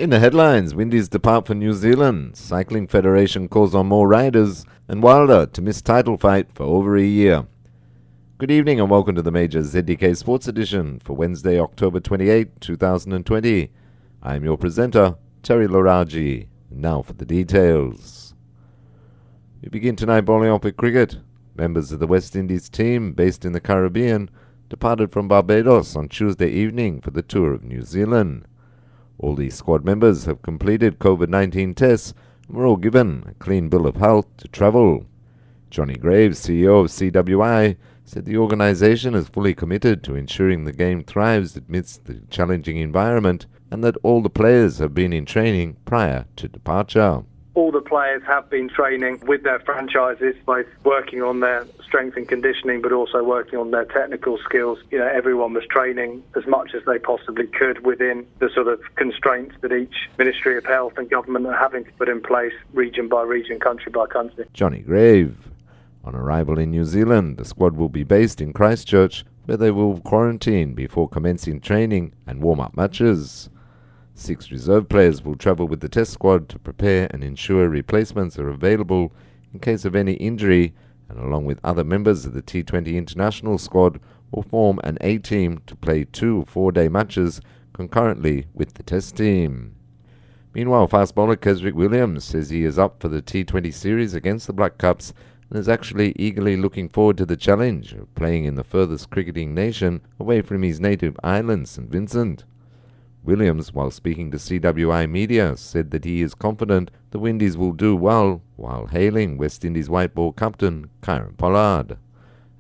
In the headlines, Windies depart for New Zealand. Cycling Federation calls on more riders, and Wilder to miss title fight for over a year. Good evening and welcome to the major ZDK Sports Edition for Wednesday, October 28, 2020. I am your presenter, Terry Laraji. Now for the details. We begin tonight bowling off with cricket. Members of the West Indies team, based in the Caribbean, departed from Barbados on Tuesday evening for the tour of New Zealand. All these squad members have completed COVID-19 tests and were all given a clean bill of health to travel. Johnny Graves, CEO of CWI, said the organisation is fully committed to ensuring the game thrives amidst the challenging environment and that all the players have been in training prior to departure. All the players have been training with their franchises, both working on their strength and conditioning, but also working on their technical skills. Everyone was training as much as they possibly could within the sort of constraints that each Ministry of Health and government are having to put in place, region by region, country by country. Johnny Grave. On arrival in New Zealand, the squad will be based in Christchurch, where they will quarantine before commencing training and warm-up matches. 6 reserve players will travel with the test squad to prepare and ensure replacements are available in case of any injury, and along with other members of the T20 international squad will form an A-team to play 2 4-day matches concurrently with the test team. Meanwhile, fast bowler Kesrick Williams says he is up for the T20 series against the Black Caps and is actually eagerly looking forward to the challenge of playing in the furthest cricketing nation away from his native island, St Vincent. Williams, while speaking to CWI media, said that he is confident the Windies will do well, while hailing West Indies white ball captain Kieron Pollard.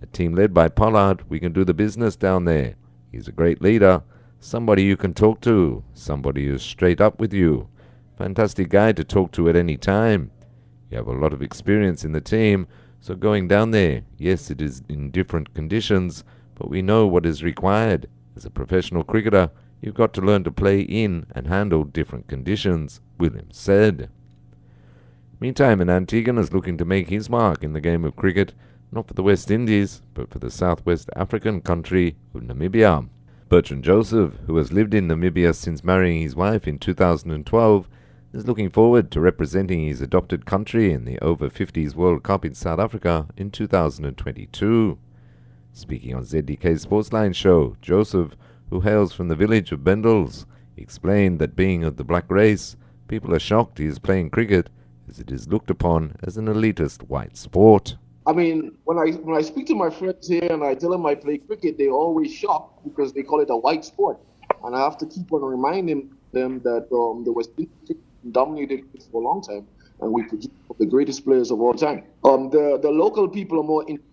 A team led by Pollard, we can do the business down there. He's a great leader, somebody you can talk to, somebody who's straight up with you. Fantastic guy to talk to at any time. You have a lot of experience in the team, so going down there, yes, it is in different conditions, but we know what is required. As a professional cricketer, you've got to learn to play in and handle different conditions, Williams said. Meantime, an Antiguan is looking to make his mark in the game of cricket, not for the West Indies, but for the southwest African country of Namibia. Bertrand Joseph, who has lived in Namibia since marrying his wife in 2012, is looking forward to representing his adopted country in the Over-50s World Cup in South Africa in 2022. Speaking on ZDK's Sportsline show, Joseph, who hails from the village of Bendels, explained that being of the black race, people are shocked he is playing cricket as it is looked upon as an elitist white sport. I mean, when I speak to my friends here and I tell them I play cricket, they're always shocked because they call it a white sport. And I have to keep on reminding them that the West Indies dominated it for a long time and we produced the greatest players of all time. The local people are more into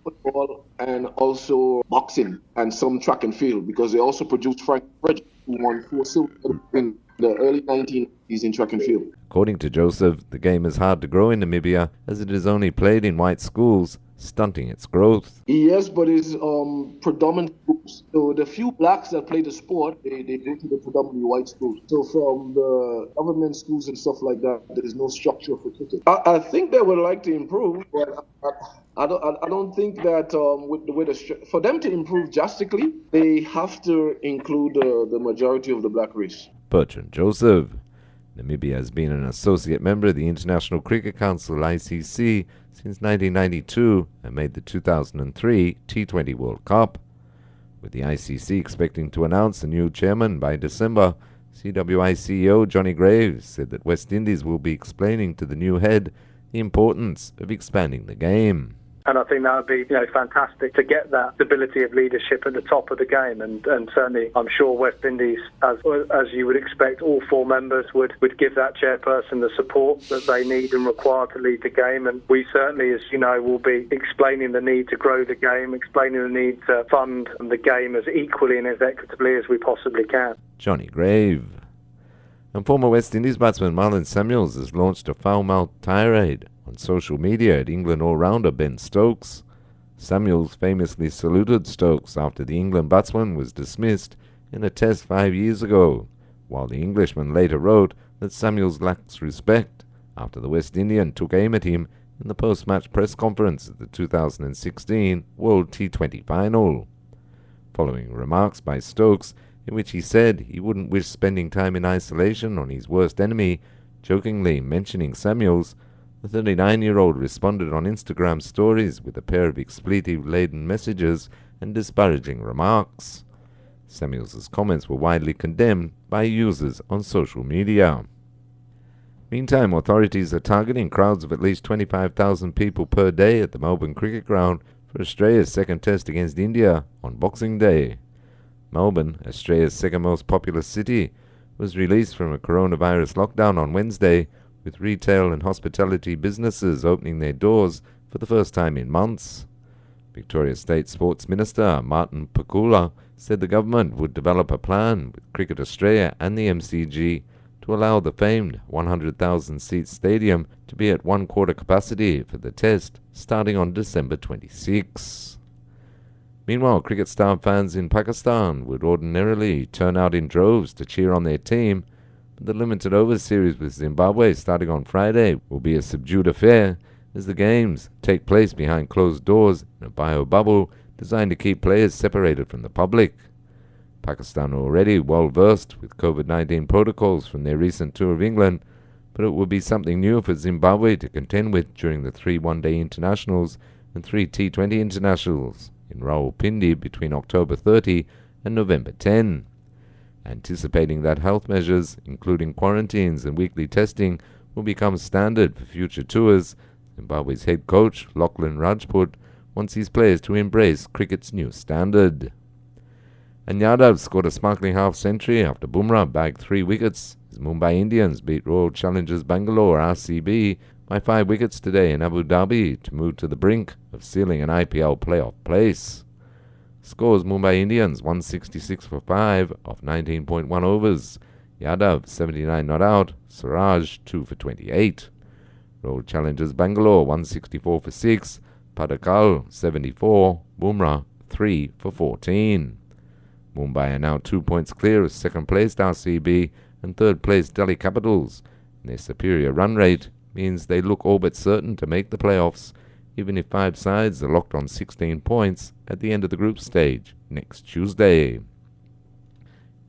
football and also boxing and some track and field because they also produced Frank Frederick, who won 4 silver in the early 1980s in track and field. According to Joseph, the game is hard to grow in Namibia as it is only played in white schools, stunting its growth. Yes, but it's predominant groups. So the few blacks that play the sport, they go to the predominantly white schools. So from the government schools and stuff like that, there is no structure for cricket. I think they would like to improve, but I don't think that with the way for them to improve drastically, they have to include the majority of the black race. Bertrand Joseph. Namibia has been an associate member of the International Cricket Council ICC since 1992 and made the 2003 T20 World Cup. With the ICC expecting to announce a new chairman by December, CWI CEO Johnny Graves said that West Indies will be explaining to the new head the importance of expanding the game. And I think that would be fantastic to get that stability of leadership at the top of the game. And certainly, I'm sure West Indies, as you would expect, all 4 members would give that chairperson the support that they need and require to lead the game. And we certainly, as you know, will be explaining the need to grow the game, explaining the need to fund the game as equally and as equitably as we possibly can. Johnny Grave. And former West Indies batsman Marlon Samuels has launched a foul-mouthed tirade on social media at England all-rounder Ben Stokes. Samuels famously saluted Stokes after the England batsman was dismissed in a test 5 years ago, while the Englishman later wrote that Samuels lacks respect after the West Indian took aim at him in the post-match press conference at the 2016 World T20 final. Following remarks by Stokes, in which he said he wouldn't wish spending time in isolation on his worst enemy, jokingly mentioning Samuels. The 39-year-old responded on Instagram stories with a pair of expletive-laden messages and disparaging remarks. Samuels' comments were widely condemned by users on social media. Meantime, authorities are targeting crowds of at least 25,000 people per day at the Melbourne Cricket Ground for Australia's second test against India on Boxing Day. Melbourne, Australia's second most populous city, was released from a coronavirus lockdown on Wednesday, with retail and hospitality businesses opening their doors for the first time in months. Victoria State Sports Minister Martin Pakula said the government would develop a plan with Cricket Australia and the MCG to allow the famed 100,000-seat stadium to be at one-quarter capacity for the test starting on December 26. Meanwhile, cricket star fans in Pakistan would ordinarily turn out in droves to cheer on their team, but the limited overs series with Zimbabwe starting on Friday will be a subdued affair as the games take place behind closed doors in a bio bubble designed to keep players separated from the public. Pakistan are already well versed with COVID-19 protocols from their recent tour of England, but it will be something new for Zimbabwe to contend with during the 3 one-day internationals and 3 T20 internationals in Rawalpindi between October 30 and November 10. Anticipating that health measures, including quarantines and weekly testing, will become standard for future tours, Zimbabwe's head coach, Lachlan Rajput, wants his players to embrace cricket's new standard. And Yadav scored a sparkling half-century after Bumrah bagged 3 wickets as Mumbai Indians beat Royal Challengers Bangalore RCB by 5 wickets today in Abu Dhabi to move to the brink of sealing an IPL playoff place. Scores: Mumbai Indians 166 for 5 off 19.1 overs, Yadav 79 not out, Siraj 2 for 28. Royal Challengers Bangalore 164 for 6, Padikkal 74, Bumrah 3 for 14. Mumbai are now 2 points clear of second-placed RCB and third-placed Delhi Capitals, and their superior run rate means they look all but certain to make the playoffs, even if 5 sides are locked on 16 points at the end of the group stage next Tuesday.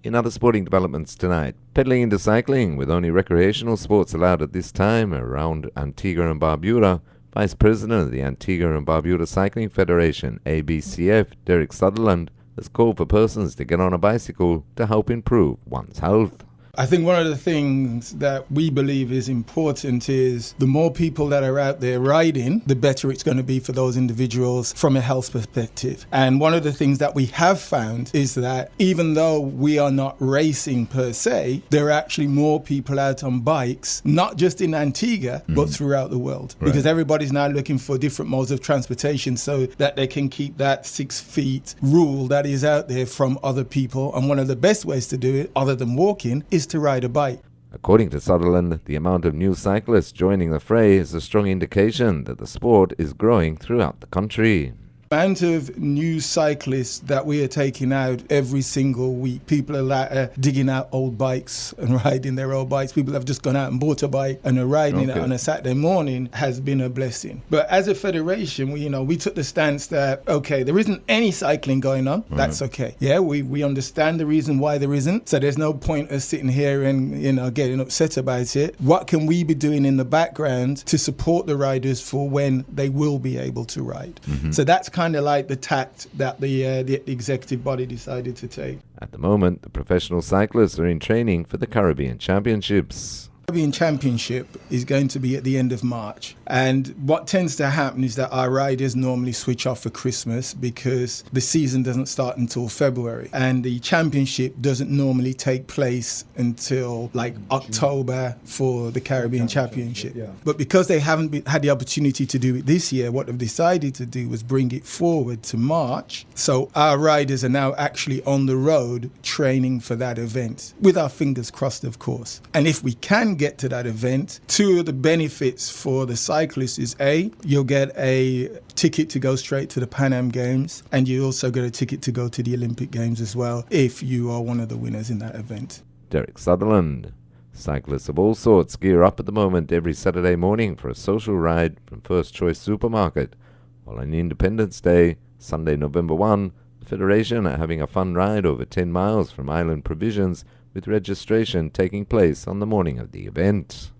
In other sporting developments tonight, peddling into cycling with only recreational sports allowed at this time around Antigua and Barbuda, Vice President of the Antigua and Barbuda Cycling Federation, ABCF, Derek Sutherland, has called for persons to get on a bicycle to help improve one's health. I think one of the things that we believe is important is the more people that are out there riding, the better it's going to be for those individuals from a health perspective. And one of the things that we have found is that even though we are not racing per se, there are actually more people out on bikes, not just in Antigua, but throughout the world. Right. Because everybody's now looking for different modes of transportation so that they can keep that 6 feet rule that is out there from other people. And one of the best ways to do it, other than walking, is to ride a bike. According to Sutherland, the amount of new cyclists joining the fray is a strong indication that the sport is growing throughout the country. The amount of new cyclists that we are taking out every single week. People are digging out old bikes and riding their old bikes. People have just gone out and bought a bike and are riding it on a Saturday morning has been a blessing. But as a federation, we took the stance that, there isn't any cycling going on. That's okay. Yeah, we understand the reason why there isn't. So there's no point us sitting here and, getting upset about it. What can we be doing in the background to support the riders for when they will be able to ride? So that's kind of like the tact that the executive body decided to take. At the moment, the professional cyclists are in training for the Caribbean Championships. Caribbean Championship is going to be at the end of March, and what tends to happen is that our riders normally switch off for Christmas because the season doesn't start until February, and the championship doesn't normally take place until October for the Caribbean Championship. But because they haven't had the opportunity to do it this year, what they've decided to do was bring it forward to March, so our riders are now actually on the road training for that event, with our fingers crossed, of course. And if we can get to that event, 2 of the benefits for the cyclists is you'll get a ticket to go straight to the Pan Am Games, and you also get a ticket to go to the Olympic Games as well if you are one of the winners in that event. Derek Sutherland. Cyclists of all sorts gear up at the moment every Saturday morning for a social ride from First Choice Supermarket, while on Independence Day, Sunday, November 1, the Federation are having a fun ride over 10 miles from Island Provisions, with registration taking place on the morning of the event.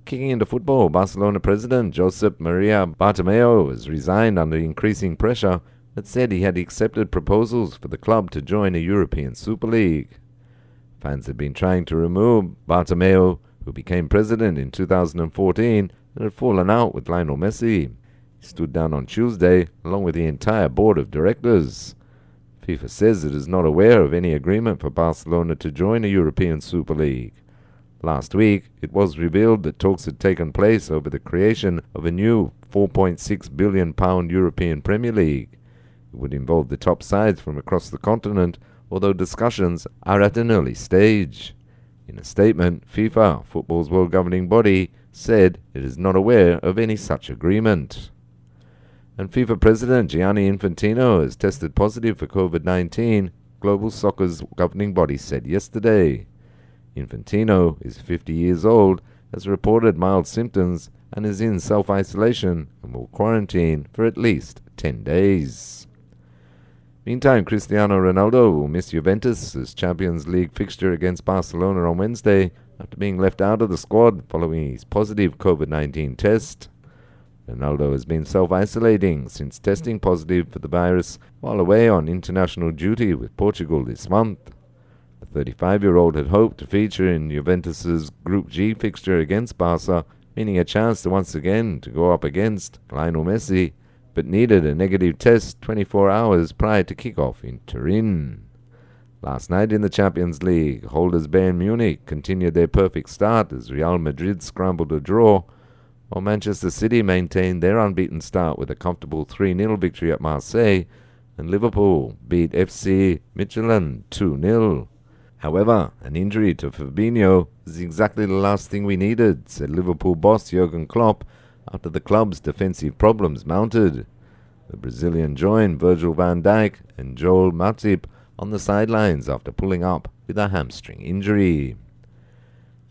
Kicking into football, Barcelona president Josep Maria Bartomeu has resigned under increasing pressure that said he had accepted proposals for the club to join a European Super League. Fans had been trying to remove Bartomeu, who became president in 2014 and had fallen out with Lionel Messi. He stood down on Tuesday, along with the entire board of directors. FIFA says it is not aware of any agreement for Barcelona to join a European Super League. Last week, it was revealed that talks had taken place over the creation of a new £4.6 billion European Premier League. It would involve the top sides from across the continent, although discussions are at an early stage. In a statement, FIFA, football's world governing body, said it is not aware of any such agreement. And FIFA President Gianni Infantino has tested positive for COVID-19, global soccer's governing body said yesterday. Infantino is 50 years old, has reported mild symptoms, and is in self-isolation and will quarantine for at least 10 days. Meantime, Cristiano Ronaldo will miss Juventus' Champions League fixture against Barcelona on Wednesday after being left out of the squad following his positive COVID-19 test. Ronaldo has been self-isolating since testing positive for the virus while away on international duty with Portugal this month. The 35-year-old had hoped to feature in Juventus' Group G fixture against Barca, meaning a chance to once again to go up against Lionel Messi, but needed a negative test 24 hours prior to kick-off in Turin. Last night in the Champions League, holders Bayern Munich continued their perfect start as Real Madrid scrambled a draw, while Manchester City maintained their unbeaten start with a comfortable 3-0 victory at Marseille, and Liverpool beat FC Midtjylland 2-0. However, an injury to Fabinho is exactly the last thing we needed, said Liverpool boss Jurgen Klopp after the club's defensive problems mounted. The Brazilian joined Virgil van Dijk and Joel Matip on the sidelines after pulling up with a hamstring injury.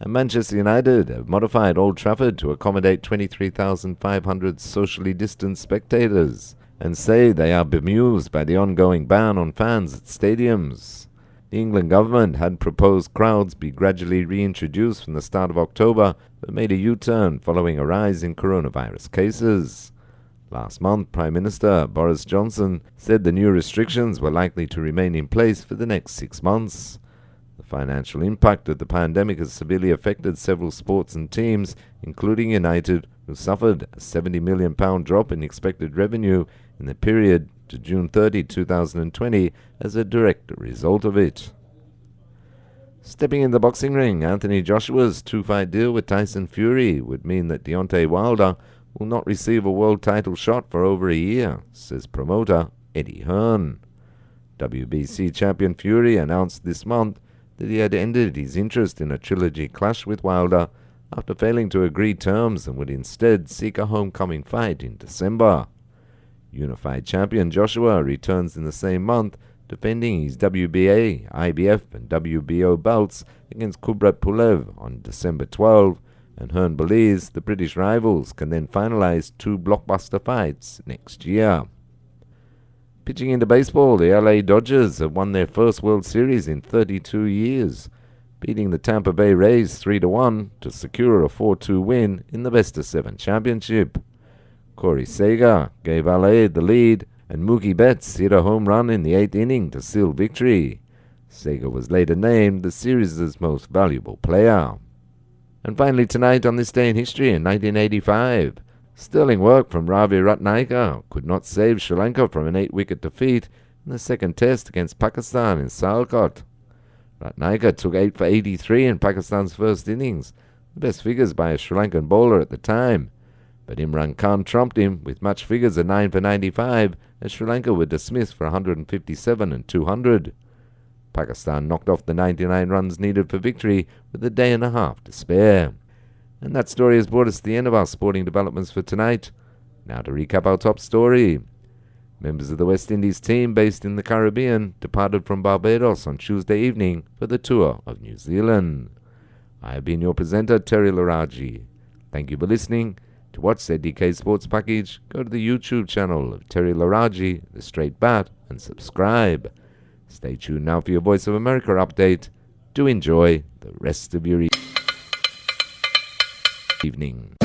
And Manchester United have modified Old Trafford to accommodate 23,500 socially distanced spectators and say they are bemused by the ongoing ban on fans at stadiums. The England government had proposed crowds be gradually reintroduced from the start of October, but made a U-turn following a rise in coronavirus cases. Last month, Prime Minister Boris Johnson said the new restrictions were likely to remain in place for the next 6 months. The financial impact of the pandemic has severely affected several sports and teams, including United, who suffered a £70 million drop in expected revenue in the period to June 30, 2020 as a direct result of it. Stepping in the boxing ring, Anthony Joshua's 2-fight deal with Tyson Fury would mean that Deontay Wilder will not receive a world title shot for over a year, says promoter Eddie Hearn. WBC champion Fury announced this month that he had ended his interest in a trilogy clash with Wilder after failing to agree terms and would instead seek a homecoming fight in December. Unified champion Joshua returns in the same month, defending his WBA, IBF and WBO belts against Kubrat Pulev on December 12, and Hearn believes the British rivals can then finalize 2 blockbuster fights next year. Pitching into baseball, the LA Dodgers have won their first World Series in 32 years, beating the Tampa Bay Rays 3-1 to secure a 4-2 win in the best-of-7 championship. Corey Seager gave LA the lead, and Mookie Betts hit a home run in the 8th inning to seal victory. Seager was later named the series' most valuable player. And finally tonight on this day in history in 1985, sterling work from Ravi Ratnaika could not save Sri Lanka from an 8-wicket defeat in the second test against Pakistan in Sialkot. Ratnaika took 8 for 83 in Pakistan's first innings, the best figures by a Sri Lankan bowler at the time. But Imran Khan trumped him with match figures of 9 for 95 as Sri Lanka were dismissed for 157 and 200. Pakistan knocked off the 99 runs needed for victory with a day and a half to spare. And that story has brought us to the end of our sporting developments for tonight. Now to recap our top story. Members of the West Indies team based in the Caribbean departed from Barbados on Tuesday evening for the tour of New Zealand. I have been your presenter, Terry Laraji. Thank you for listening, To watch ZDK Sports Package, go to the YouTube channel of Terry Laraji, The Straight Bat, and subscribe. Stay tuned now for your Voice of America update. Do enjoy the rest of your evening.